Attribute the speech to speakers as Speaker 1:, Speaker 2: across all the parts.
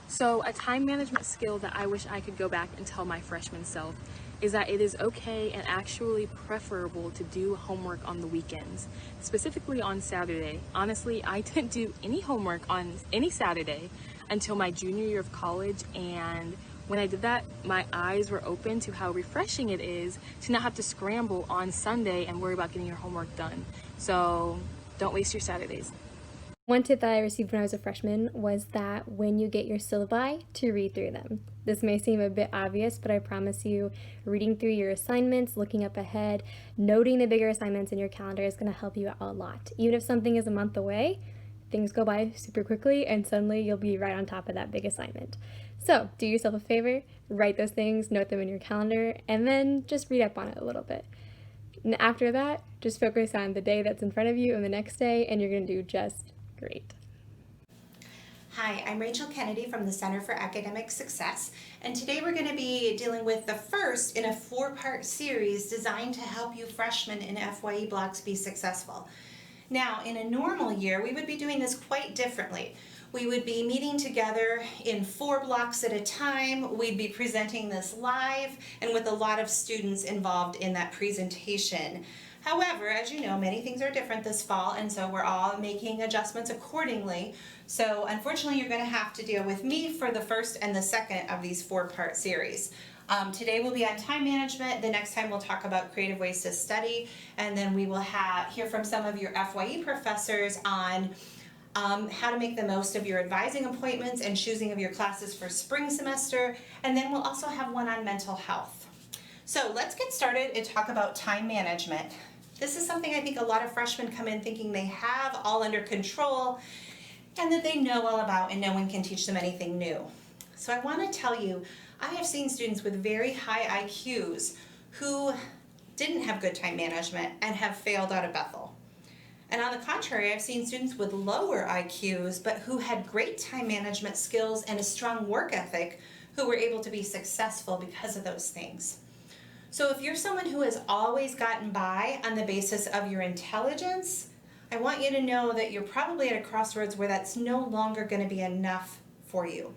Speaker 1: So a time management skill that I wish I could go back and tell my freshman self is that it is okay and actually preferable to do homework on the weekends, specifically on Saturday. Honestly, I didn't do any homework on any Saturday until my junior year of college, and when I did that, my eyes were open to how refreshing it is to not have to scramble on Sunday and worry about getting your homework done. So don't waste your Saturdays.
Speaker 2: One tip that I received when I was a freshman was that when you get your syllabi, to read through them. This may seem a bit obvious, but I promise you, reading through your assignments, looking up ahead, noting the bigger assignments in your calendar is going to help you out a lot. Even if something is a month away, things go by super quickly and suddenly you'll be right on top of that big assignment. So do yourself a favor, write those things, note them in your calendar, and then just read up on it a little bit. And after that, just focus on the day that's in front of you and the next day, and you're going to do just great.
Speaker 3: Hi, I'm Rachel Kennedy from the Center for Academic Success, and today we're going to be dealing with the first in a 4-part series designed to help you freshmen in FYE blocks be successful. Now, in a normal year, we would be doing this quite differently. We would be meeting together in 4 blocks at a time. We'd be presenting this live and with a lot of students involved in that presentation. However, as you know, many things are different this fall, and so we're all making adjustments accordingly. So unfortunately, you're going to have to deal with me for the first and the second of these 4-part series. Today we'll be on time management. The next time we'll talk about creative ways to study, and then we will hear from some of your FYE professors on how to make the most of your advising appointments and choosing of your classes for spring semester, and then we'll also have one on mental health. So let's get started and talk about time management. This is something I think a lot of freshmen come in thinking they have all under control and that they know all about and no one can teach them anything new. So I want to tell you, I have seen students with very high IQs who didn't have good time management and have failed out of Bethel. And on the contrary, I've seen students with lower IQs but who had great time management skills and a strong work ethic who were able to be successful because of those things. So if you're someone who has always gotten by on the basis of your intelligence, I want you to know that you're probably at a crossroads where that's no longer going to be enough for you.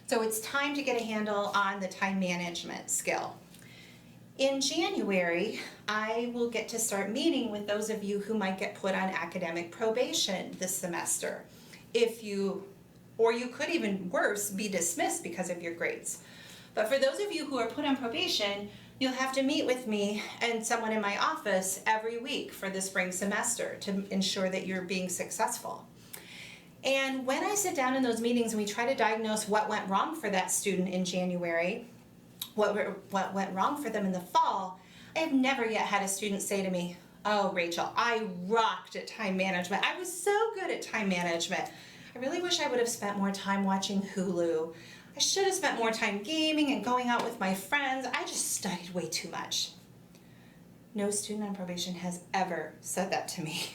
Speaker 3: So it's time to get a handle on the time management skill. In January, I will get to start meeting with those of you who might get put on academic probation this semester. Or you could even worse, be dismissed because of your grades. But for those of you who are put on probation, you'll have to meet with me and someone in my office every week for the spring semester to ensure that you're being successful. And when I sit down in those meetings and we try to diagnose what went wrong for that student in January, what went wrong for them in the fall, I have never yet had a student say to me, "Oh, Rachel, I rocked at time management. I was so good at time management. I really wish I would have spent more time watching Hulu. I should have spent more time gaming and going out with my friends. I just studied way too much." No student on probation has ever said that to me.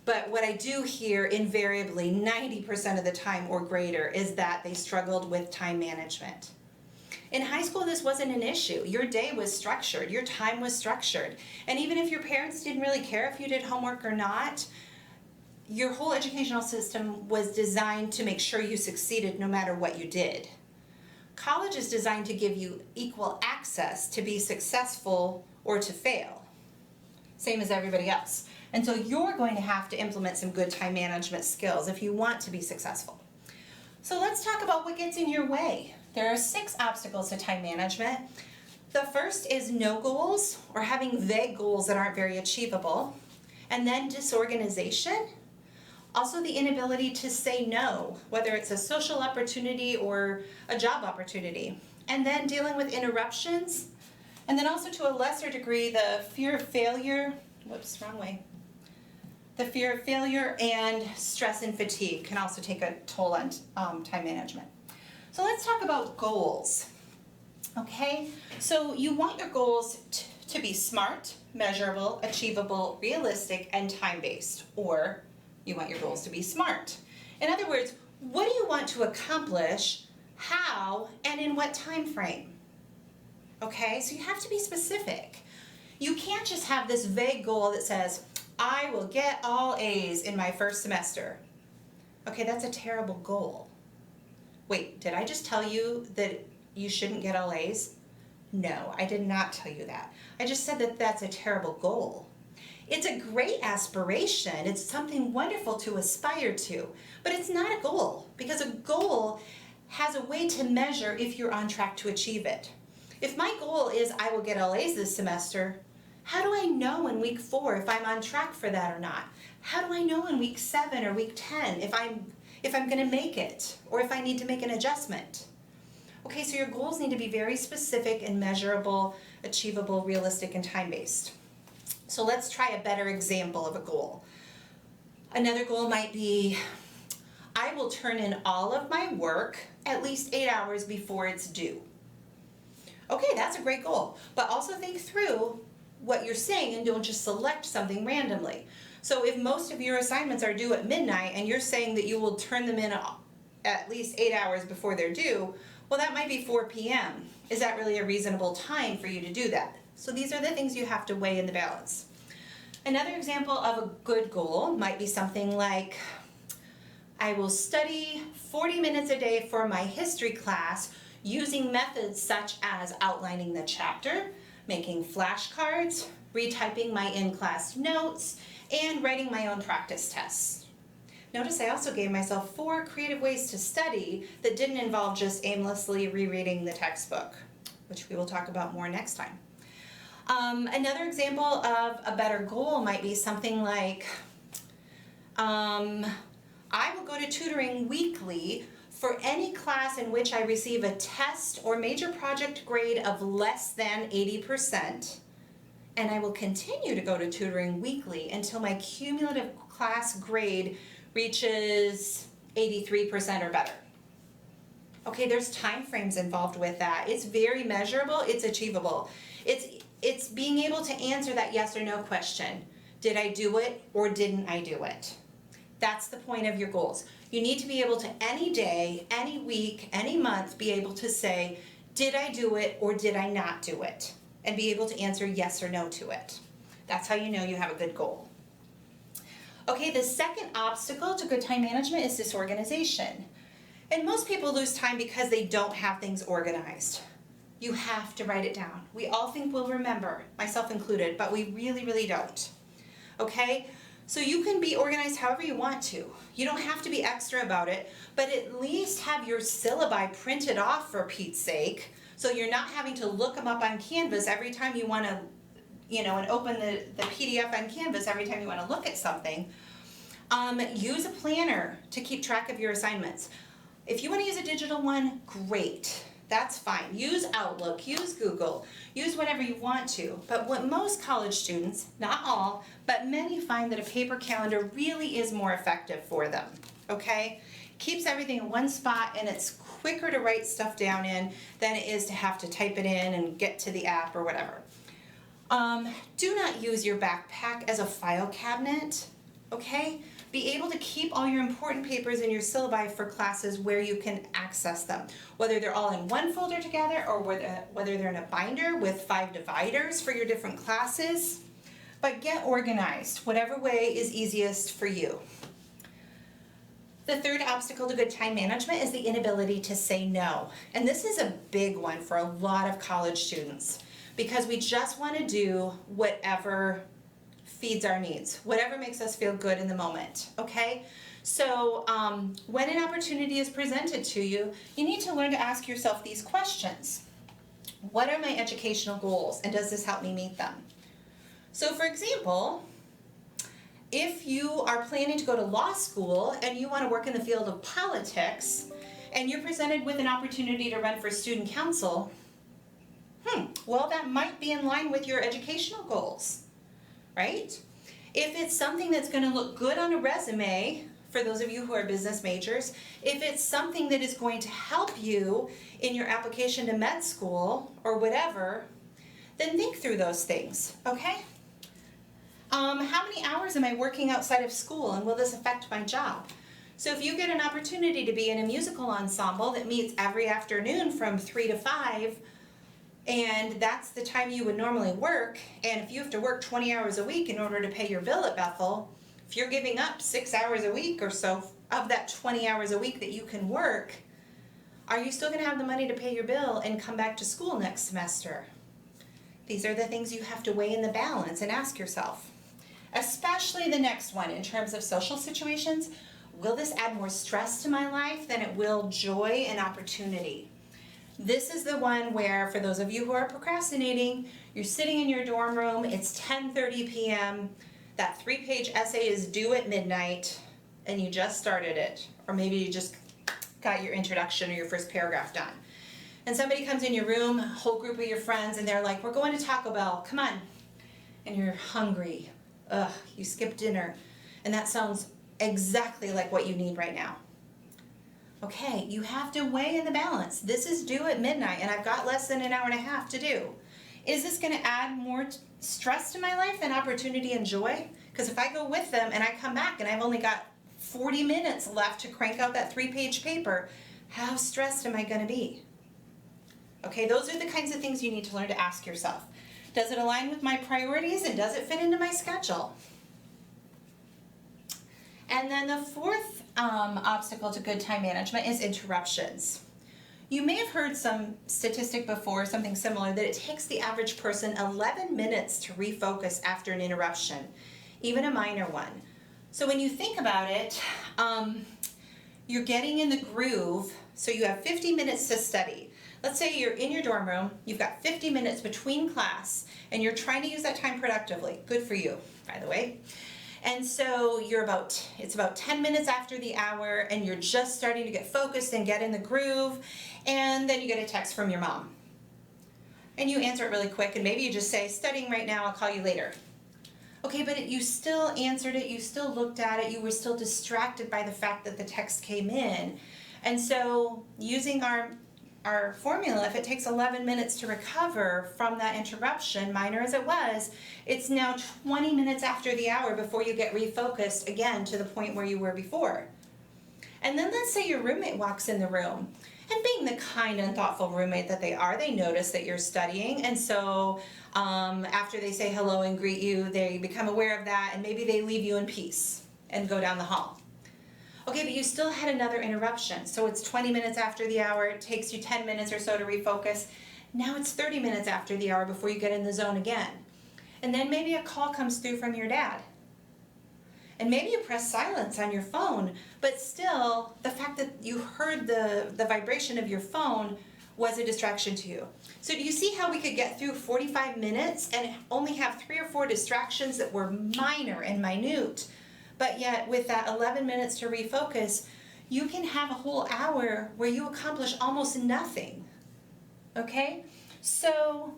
Speaker 3: But what I do hear invariably 90% of the time or greater is that they struggled with time management. In high school, this wasn't an issue. Your day was structured, your time was structured. And even if your parents didn't really care if you did homework or not, your whole educational system was designed to make sure you succeeded no matter what you did. College is designed to give you equal access to be successful or to fail, same as everybody else. And so you're going to have to implement some good time management skills if you want to be successful. So let's talk about what gets in your way. There are 6 obstacles to time management. The first is no goals or having vague goals that aren't very achievable. And then disorganization. Also the inability to say no, whether it's a social opportunity or a job opportunity. And then dealing with interruptions. And then also to a lesser degree, the fear of failure. Whoops, wrong way. The fear of failure and stress and fatigue can also take a toll on time management. So let's talk about goals. Okay, so you want your goals to be smart, measurable, achievable, realistic, and time-based, or you want your goals to be smart. In other words, what do you want to accomplish, how, and in what time frame? Okay, so you have to be specific. You can't just have this vague goal that says, I will get all A's in my first semester. Okay, that's a terrible goal. Wait, did I just tell you that you shouldn't get all A's? No, I did not tell you that. I just said that that's a terrible goal. It's a great aspiration. It's something wonderful to aspire to, but it's not a goal, because a goal has a way to measure if you're on track to achieve it. If my goal is I will get all A's this semester, how do I know in week 4 if I'm on track for that or not? How do I know in week 7 or week 10 if I'm going to make it, or if I need to make an adjustment? Okay, so your goals need to be very specific and measurable, achievable, realistic, and time-based. So let's try a better example of a goal. Another goal might be, I will turn in all of my work at least 8 hours before it's due. Okay, that's a great goal, but also think through what you're saying and don't just select something randomly. So if most of your assignments are due at midnight and you're saying that you will turn them in at least 8 hours before they're due, well, that might be 4 p.m. Is that really a reasonable time for you to do that? So these are the things you have to weigh in the balance. Another example of a good goal might be something like, I will study 40 minutes a day for my history class using methods such as outlining the chapter, making flashcards, retyping my in-class notes, and writing my own practice tests. Notice I also gave myself 4 creative ways to study that didn't involve just aimlessly rereading the textbook, which we will talk about more next time. Another example of a better goal might be something like, I will go to tutoring weekly for any class in which I receive a test or major project grade of less than 80%, and I will continue to go to tutoring weekly until my cumulative class grade reaches 83% or better. Okay, there's time frames involved with that. It's very measurable, it's achievable. It's being able to answer that yes or no question. Did I do it or didn't I do it? That's the point of your goals. You need to be able to any day, any week, any month be able to say, did I do it or did I not do it? And be able to answer yes or no to it. That's how you know you have a good goal. Okay, the second obstacle to good time management is disorganization. And most people lose time because they don't have things organized. You have to write it down. We all think we'll remember, myself included, but we really, really don't. Okay? So you can be organized however you want to. You don't have to be extra about it, but at least have your syllabi printed off for Pete's sake, so you're not having to look them up on Canvas every time you want to, and open the PDF on Canvas every time you want to look at something. Use a planner to keep track of your assignments. If you want to use a digital one, great. That's fine. Use Outlook, use Google, use whatever you want to. But what most college students, not all, but many find that a paper calendar really is more effective for them, okay? Keeps everything in one spot, and it's quicker to write stuff down in than it is to have to type it in and get to the app or whatever. Do not use your backpack as a file cabinet, okay? Be able to keep all your important papers in your syllabi for classes where you can access them, whether they're all in one folder together or whether they're in a binder with 5 dividers for your different classes. But get organized, whatever way is easiest for you. The third obstacle to good time management is the inability to say no. And this is a big one for a lot of college students because we just want to do whatever feeds our needs, whatever makes us feel good in the moment, okay? So when an opportunity is presented to you, you need to learn to ask yourself these questions. What are my educational goals, and does this help me meet them? So for example, if you are planning to go to law school and you want to work in the field of politics, and you're presented with an opportunity to run for student council, well, that might be in line with your educational goals. Right? If it's something that's going to look good on a resume, for those of you who are business majors, if it's something that is going to help you in your application to med school or whatever, then think through those things, okay? How many hours am I working outside of school, and will this affect my job? So if you get an opportunity to be in a musical ensemble that meets every afternoon from 3 to 5, and that's the time you would normally work, and if you have to work 20 hours a week in order to pay your bill at Bethel, if you're giving up 6 hours a week or so of that 20 hours a week that you can work, Are you still going to have the money to pay your bill and come back to school next semester? These are the things you have to weigh in the balance and ask yourself. Especially the next one, in terms of social situations, will this add more stress to my life than it will joy and opportunity? This is the one where, for those of you who are procrastinating, you're sitting in your dorm room, it's 10:30 p.m., that 3-page essay is due at midnight, and you just started it, or maybe you just got your introduction or your first paragraph done. And somebody comes in your room, a whole group of your friends, and they're like, we're going to Taco Bell, come on. And you're hungry. Ugh, you skipped dinner. And that sounds exactly like what you need right now. Okay, you have to weigh in the balance. This is due at midnight, and I've got less than an hour and a half to do. Is this going to add more stress to my life than opportunity and joy? Because if I go with them and I come back and I've only got 40 minutes left to crank out that 3-page paper, how stressed am I going to be? Okay, those are the kinds of things you need to learn to ask yourself. Does it align with my priorities, and does it fit into my schedule? And then the fourth obstacle to good time management is interruptions. You may have heard some statistic before, something similar, that it takes the average person 11 minutes to refocus after an interruption, even a minor one. So when you think about it, you're getting in the groove, so you have 50 minutes to study. Let's say you're in your dorm room, you've got 50 minutes between class, and you're trying to use that time productively. Good for you, by the way. And so it's about 10 minutes after the hour, and you're just starting to get focused and get in the groove, and then you get a text from your mom. And you answer it really quick, and maybe you just say, studying right now, I'll call you later. Okay, but you still answered it, you still looked at it, you were still distracted by the fact that the text came in. And so using our formula, if it takes 11 minutes to recover from that interruption, minor as it was, it's now 20 minutes after the hour before you get refocused again to the point where you were before. And then let's say your roommate walks in the room, and being the kind and thoughtful roommate that they are, they notice that you're studying, and so after they say hello and greet you, they become aware of that, and maybe they leave you in peace and go down the hall. Okay, but you still had another interruption. So it's 20 minutes after the hour, it takes you 10 minutes or so to refocus. Now it's 30 minutes after the hour before you get in the zone again. And then maybe a call comes through from your dad. And maybe you press silence on your phone, but still the fact that you heard the vibration of your phone was a distraction to you. So do you see how we could get through 45 minutes and only have 3 or 4 distractions that were minor and minute? But yet with that 11 minutes to refocus, you can have a whole hour where you accomplish almost nothing. Okay? So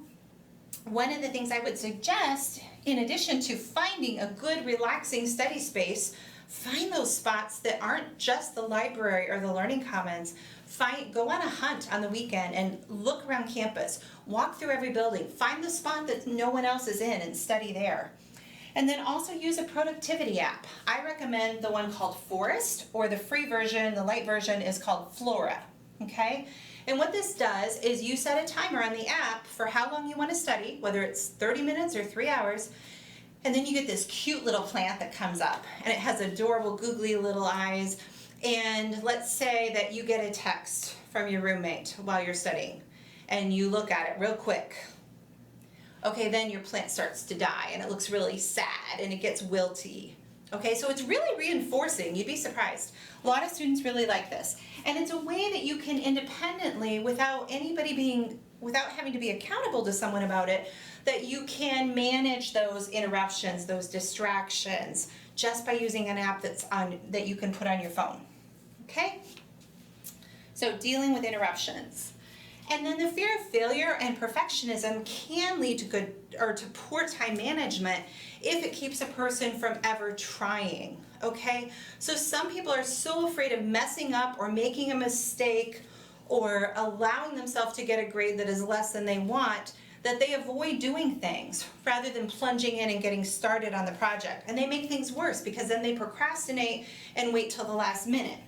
Speaker 3: one of the things I would suggest, in addition to finding a good relaxing study space, find those spots that aren't just the library or the learning commons. Go on a hunt on the weekend and look around campus. Walk through every building. Find the spot that no one else is in and study there. And then also use a productivity app. I recommend the one called Forest, or the free version, the light version is called Flora, okay? And what this does is you set a timer on the app for how long you want to study, whether it's 30 minutes or 3 hours, and then you get this cute little plant that comes up, and it has adorable googly little eyes, and let's say that you get a text from your roommate while you're studying, and you look at it real quick. Okay, then your plant starts to die and it looks really sad and it gets wilty. Okay, so it's really reinforcing. You'd be surprised. A lot of students really like this. And it's a way that you can independently, without having to be accountable to someone about it, that you can manage those interruptions, those distractions, just by using an app that you can put on your phone. Okay? So dealing with interruptions. And then the fear of failure and perfectionism can lead to poor time management if it keeps a person from ever trying, okay? So some people are so afraid of messing up or making a mistake or allowing themselves to get a grade that is less than they want that they avoid doing things rather than plunging in and getting started on the project. And they make things worse because then they procrastinate and wait till the last minute.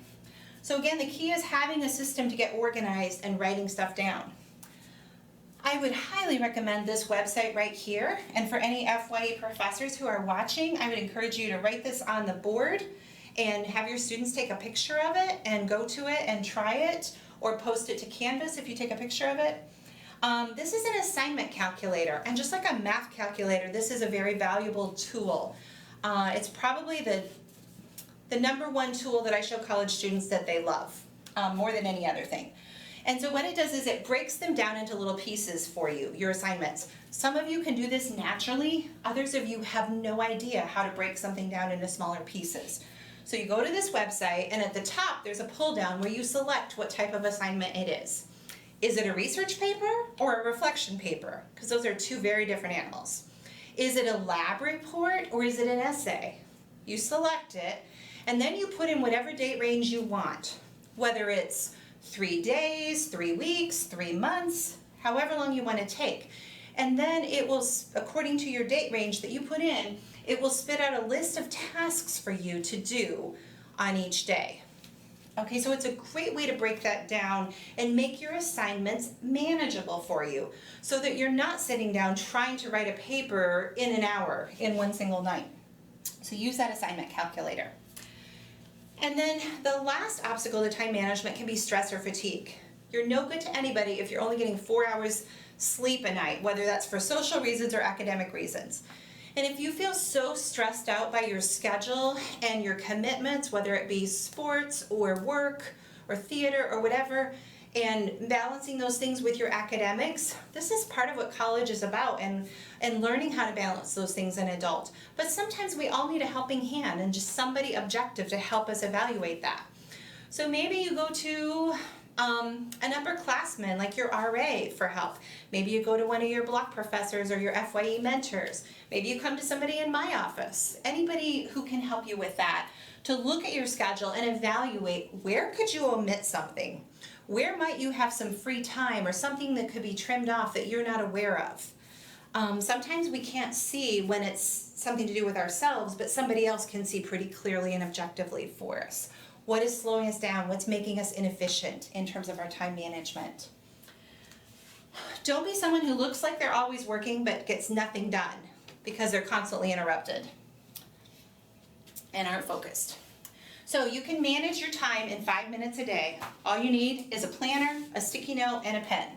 Speaker 3: So again, the key is having a system to get organized and writing stuff down. I would highly recommend this website right here. And for any FYE professors who are watching, I would encourage you to write this on the board and have your students take a picture of it and go to it and try it. or post it to Canvas if you take a picture of it. This is an assignment calculator, and just like a math calculator, this is a very valuable tool. It's probably the number one tool that I show college students that they love, more than any other thing. And so what it does is it breaks them down into little pieces for you, your assignments. Some of you can do this naturally, others of you have no idea how to break something down into smaller pieces. So you go to this website, and at the top there's a pull down where you select what type of assignment it is. Is it a research paper or a reflection paper? Because those are two very different animals. Is it a lab report or is it an essay? You select it, and then you put in whatever date range you want, whether it's 3 days, 3 weeks, 3 months, however long you want to take. And then it will, according to your date range that you put in, it will spit out a list of tasks for you to do on each day. Okay, so it's a great way to break that down and make your assignments manageable for you so that you're not sitting down trying to write a paper in an hour in one single night. So use that assignment calculator. And then the last obstacle to time management can be stress or fatigue. You're no good to anybody if you're only getting 4 hours sleep a night, whether that's for social reasons or academic reasons. And if you feel so stressed out by your schedule and your commitments, whether it be sports or work or theater or whatever, and balancing those things with your academics, this is part of what college is about, and learning how to balance those things in adult. But sometimes we all need a helping hand and just somebody objective to help us evaluate that. So maybe you go to an upperclassman like your RA for help. Maybe you go to one of your block professors or your FYE mentors. Maybe you come to somebody in my office. Anybody who can help you with that, to look at your schedule and evaluate where could you omit something? Where might you have some free time or something that could be trimmed off that you're not aware of? Sometimes we can't see when it's something to do with ourselves, but somebody else can see pretty clearly and objectively for us. What is slowing us down? What's making us inefficient in terms of our time management? Don't be someone who looks like they're always working but gets nothing done because they're constantly interrupted and aren't focused. So you can manage your time in 5 minutes a day. All you need is a planner, a sticky note, and a pen.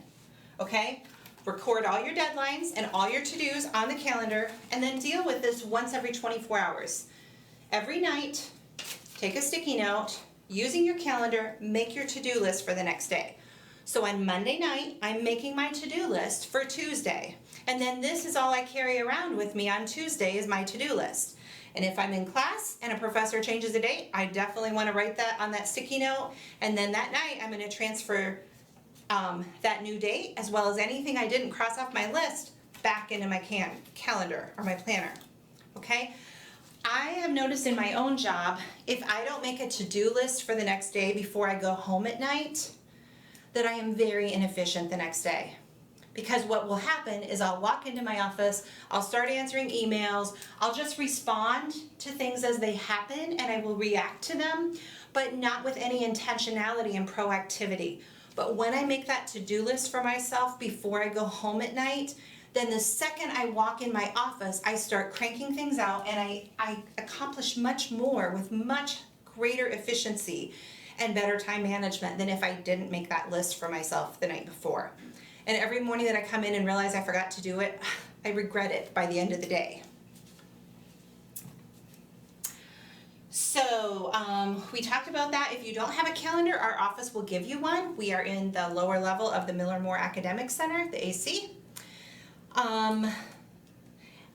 Speaker 3: Okay? Record all your deadlines and all your to-dos on the calendar, and then deal with this once every 24 hours. Every night, take a sticky note, using your calendar, make your to-do list for the next day. So on Monday night, I'm making my to-do list for Tuesday. And then this is all I carry around with me on Tuesday is my to-do list. And if I'm in class and a professor changes a date, I definitely want to write that on that sticky note. And then that night, I'm going to transfer that new date, as well as anything I didn't cross off my list, back into my calendar or my planner. Okay? I have noticed in my own job, if I don't make a to-do list for the next day before I go home at night, that I am very inefficient the next day. Because what will happen is I'll walk into my office, I'll start answering emails, I'll just respond to things as they happen, and I will react to them, but not with any intentionality and proactivity. But when I make that to-do list for myself before I go home at night, then the second I walk in my office, I start cranking things out, and I accomplish much more with much greater efficiency and better time management than if I didn't make that list for myself the night before. And every morning that I come in and realize I forgot to do it, I regret it by the end of the day. So we talked about that. If you don't have a calendar, our office will give you one. We are in the lower level of the Miller Moore Academic Center, the AC.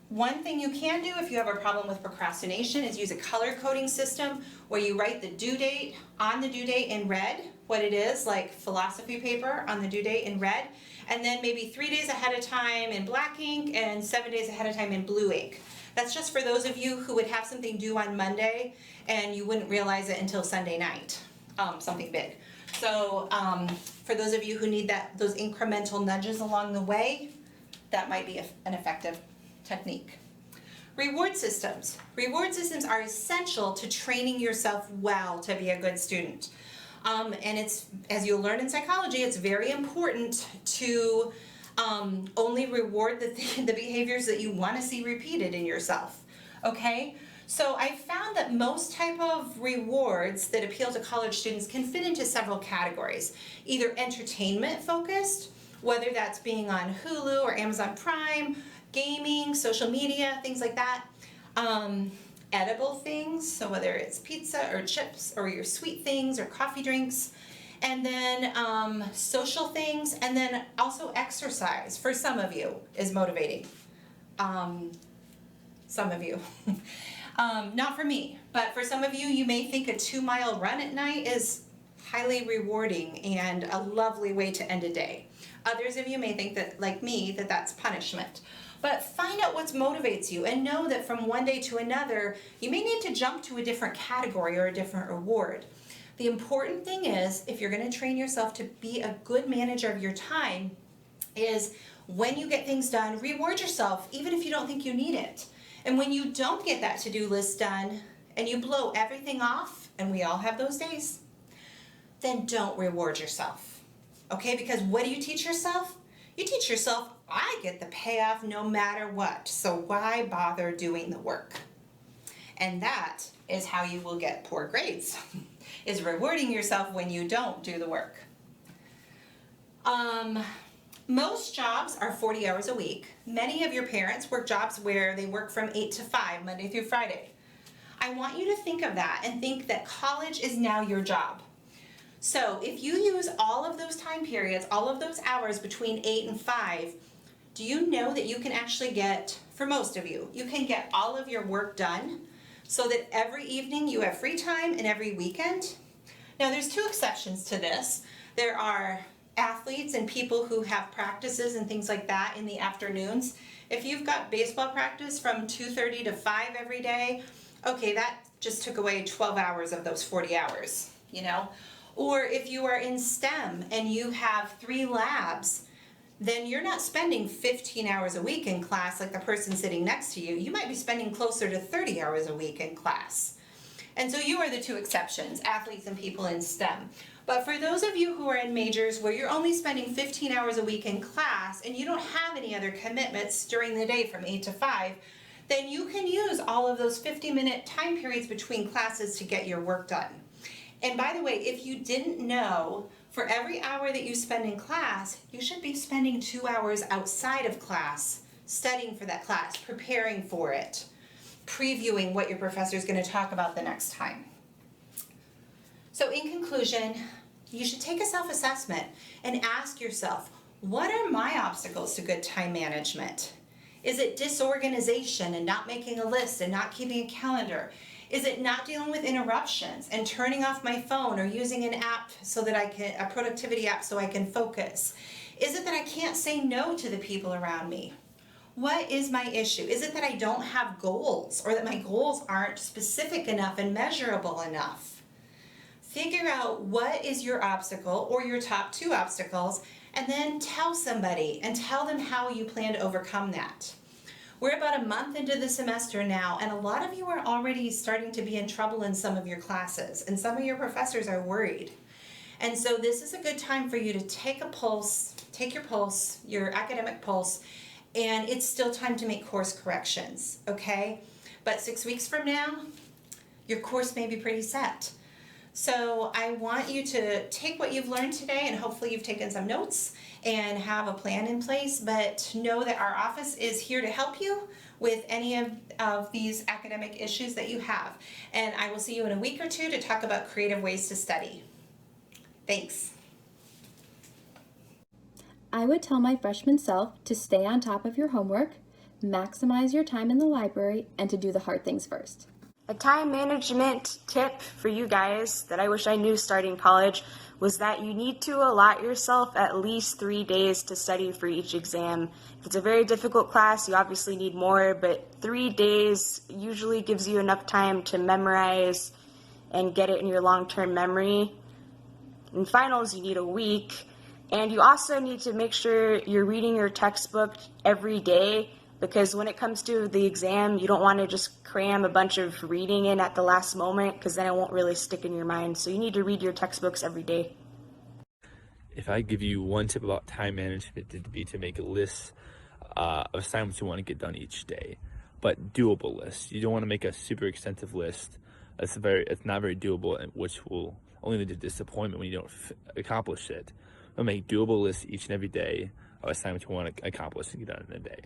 Speaker 3: One thing you can do if you have a problem with procrastination is use a color coding system where you write the due date on the due date in red, what it is, like philosophy paper on the due date in red, and then maybe 3 days ahead of time in black ink and 7 days ahead of time in blue ink. That's just for those of you who would have something due on Monday and you wouldn't realize it until Sunday night, something big. So for those of you who need those incremental nudges along the way, that might be an effective technique. Reward systems. Reward systems are essential to training yourself well to be a good student. And it's, as you'll learn in psychology, it's very important to only reward the behaviors that you want to see repeated in yourself. Okay? So I found that most type of rewards that appeal to college students can fit into several categories. Either entertainment focused, whether that's being on Hulu or Amazon Prime, gaming, social media, things like that. Edible things, so whether it's pizza or chips or your sweet things or coffee drinks. And then social things, and then also exercise for some of you is motivating. Some of you. Not for me, but for some of you, you may think a 2-mile run at night is highly rewarding and a lovely way to end a day. Others of you may think that, like me, that that's punishment. But find out what motivates you and know that from one day to another, you may need to jump to a different category or a different reward. The important thing is, if you're going to train yourself to be a good manager of your time, is when you get things done, reward yourself even if you don't think you need it. And when you don't get that to-do list done and you blow everything off, and we all have those days, then don't reward yourself. Okay, because what do you teach yourself? You teach yourself, I get the payoff no matter what, so why bother doing the work? And that is how you will get poor grades, is rewarding yourself when you don't do the work. Most jobs are 40 hours a week. Many of your parents work jobs where they work from 8 to 5, Monday through Friday. I want you to think of that and think that college is now your job. So if you use all of those time periods, all of those hours between 8 and 5, do you know that you can actually get, for most of you, you can get all of your work done so that every evening you have free time and every weekend? Now there's 2 exceptions to this. There are athletes and people who have practices and things like that in the afternoons. If you've got baseball practice from 2:30 to 5 every day, okay, that just took away 12 hours of those 40 hours, you know? Or if you are in STEM and you have 3 labs, then you're not spending 15 hours a week in class like the person sitting next to you. You might be spending closer to 30 hours a week in class. And so you are the 2 exceptions, athletes and people in STEM. But for those of you who are in majors where you're only spending 15 hours a week in class and you don't have any other commitments during the day from 8 to 5, then you can use all of those 50-minute time periods between classes to get your work done. And by the way, if you didn't know, for every hour that you spend in class, you should be spending 2 hours outside of class, studying for that class, preparing for it, previewing what your professor is going to talk about the next time. So in conclusion, you should take a self-assessment and ask yourself, what are my obstacles to good time management? Is it disorganization and not making a list and not keeping a calendar? Is it not dealing with interruptions and turning off my phone or using an app so that a productivity app so I can focus? Is it that I can't say no to the people around me? What is my issue? Is it that I don't have goals or that my goals aren't specific enough and measurable enough? Figure out what is your obstacle or your top 2 obstacles, and then tell somebody and tell them how you plan to overcome that. We're about a month into the semester now, and a lot of you are already starting to be in trouble in some of your classes, and some of your professors are worried. And so this is a good time for you to take a pulse, take your pulse, your academic pulse, and it's still time to make course corrections, okay? But 6 weeks from now, your course may be pretty set. So I want you to take what you've learned today, and hopefully you've taken some notes and have a plan in place, but know that our office is here to help you with any of these academic issues that you have. And I will see you in a week or 2 to talk about creative ways to study. Thanks.
Speaker 2: I would tell my freshman self to stay on top of your homework, maximize your time in the library, and to do the hard things first.
Speaker 1: A time management tip for you guys that I wish I knew starting college was that you need to allot yourself at least 3 days to study for each exam. If it's a very difficult class, you obviously need more, but 3 days usually gives you enough time to memorize and get it in your long-term memory. In finals, you need a week, and you also need to make sure you're reading your textbook every day, because when it comes to the exam, you don't want to just cram a bunch of reading in at the last moment, because then it won't really stick in your mind. So you need to read your textbooks every day.
Speaker 4: If I give you one tip about time management, it'd be to make a list of assignments you want to get done each day. but doable lists. You don't want to make a super extensive list. It's not very doable, and which will only lead to disappointment when you don't accomplish it. But make doable lists each and every day of assignments you want to accomplish and get done in a day.